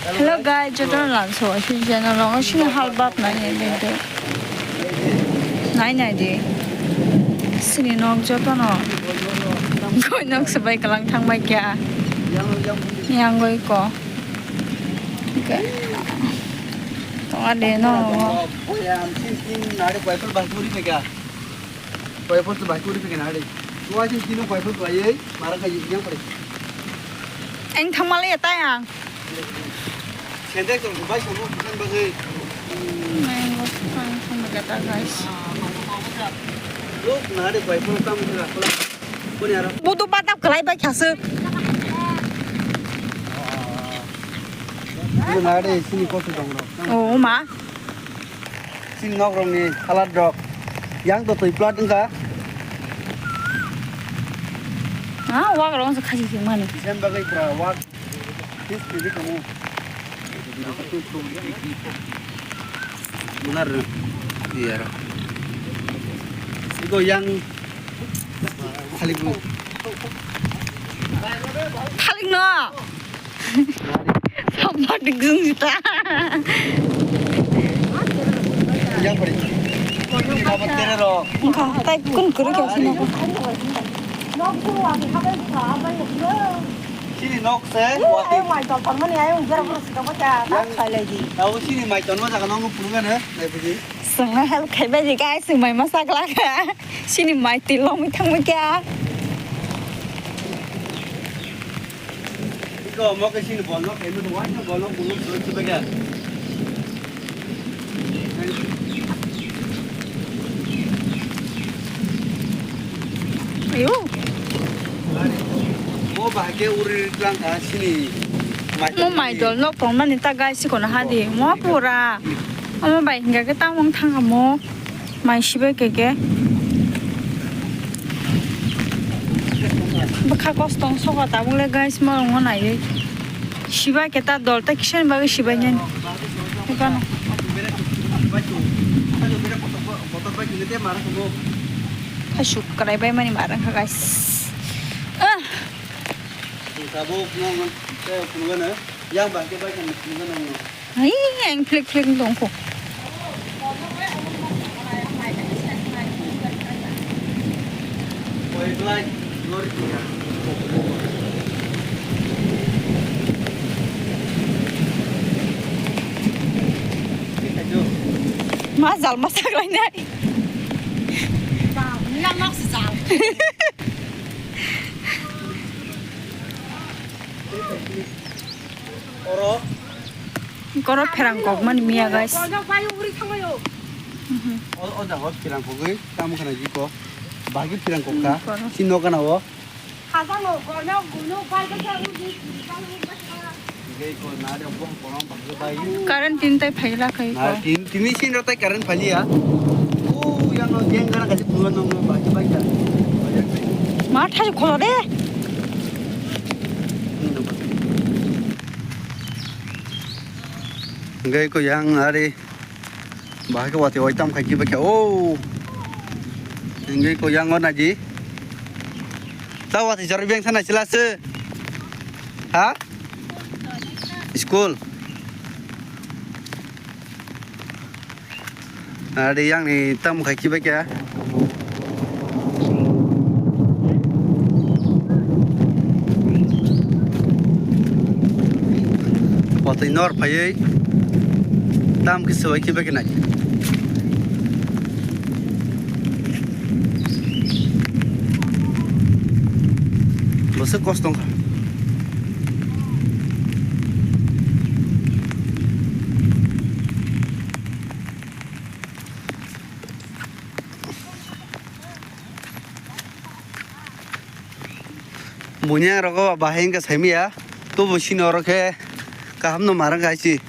Hello guys, 저는 란소 신제는 롱어 신의 할밥 나이 내도 나이 sini nok joto no goi nok sebai kalang thang bai kya yang goi ko ke to ade no yang sin nade paipul bahkuri pe kya paipul to bahkuri pe nade tua sin sino paipul bai mara ka yang pare anh thang mali ta yang sendek to bai sono bukan bagai main bos thang kata guys look nade paipul kam kira pula pun yara butuh patap kelai bai khasu itu nade sini kotu dong oh ma sini nok rong ni halat dok yang to tui plat engka ah wa rong sa khaji sing mani sem bagai pra wak his pilih kamu benar iya itu yang paling paling no sama digeng kita yang paling dapat terero engkau tai kun kuru kya sini sini nok se wati tahu sini mai ton masa kan nong pulungan ya naik pergi sengah hal kai bai ji guys sing mai masak la ka sini mai tilong mi thang mi kya iko mau ke sini bolong kayak itu wajah bolong pulung terus sebagai ayo mau bahagia urir langkah sini mo mai dol nok pong man ta guys ko na hadi mo pura mo bai hinga ke ta mong thang mo mai sibe ke bakha kostong so ta bung le guys mo ngo nai siba ke ta dol ta kishan ba siba nyen kan foto baju ini dia marah semua hasuk krai bai mani marang ka guys sabuk nong kayak pulungan ya yang bahagia baik kan pulungan nong ai ang flik dong ko boy black lori tiga mazal masak lai nai Lang nok sesal. oro koro pherang kok mani mia guys Kau payu uri thangayo. oh dah hot pirang kogi kamu kena jiko bagi pirang kokka kono. sino kana wo Hazang lo kau nak gunu pai ke uri. gai ko nade bong porong bagi bayu karen tin tai phaila kai ko nah tini sin rotai karen phali ya yang no jeng kana kasih pulungan nong bagi baik ya ma thai kholo de gai ko yang hari bahaya wati oitam kaki baca gai ko yang on aji tahu wati cari beng sana jelas ha school ada yang ni tam kaki baca wati nor payai tam kisah kaki baca naji Você gostam? Punya rokok bahain ke semi ya, tuh mesin orangnya kaham no marang kasih,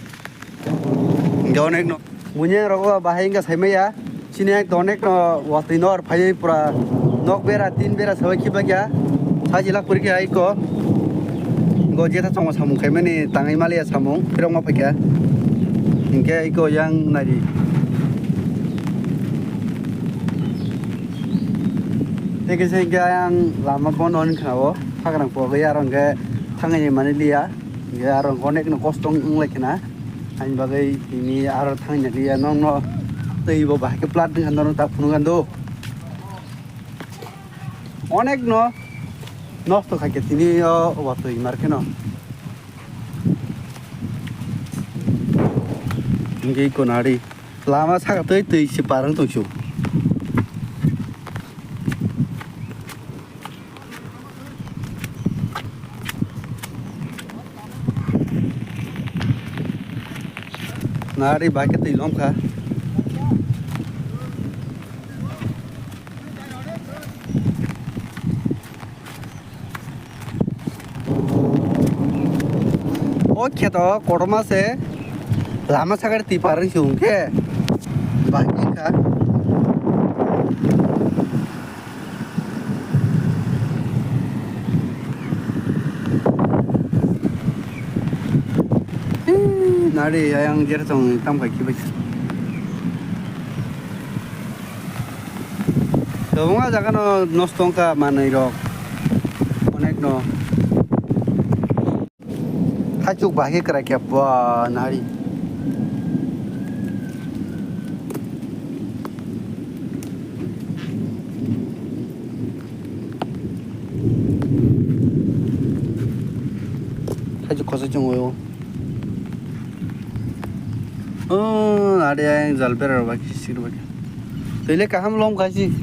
jauh nek no. Punya rokok bahain ke semi ya, sini yang donek no waktu nor payah pura nok bera tin bera sawi kibak ya. 사실락 그렇게 하이고 이거 제타 정말 사문 개면이 땅에 말이야 사문 그런 거 밖에 이게 이거 양 날이 되게 생겨 양 라마 번호는 가고 파그랑 보고 야런 게 당연히 많이 리야 ya orang konek no kosong lagi na hanya bagai ini arah tangnya dia nong no tei bawa ke plat dengan nong tak punungan do onek no নষ্ট খাইকে তিনি অত ইমার কেন এই কোনাড়ি লামা সাগাতে তৈ সে পারং তৈছু নাড়ি বাকে তৈ লমখা Oke toh, korma se lama sakit tiparan sungke, bagi kan? Nari yang jertong tambah kibik. Semua jangan nostong ka mana irok, onek no. Hacuk bahagia kerak apa nari. Hacuk kosa cungoyo. Oh, nari yang jalber bagi sir bagi. Tele kaham lom kasih.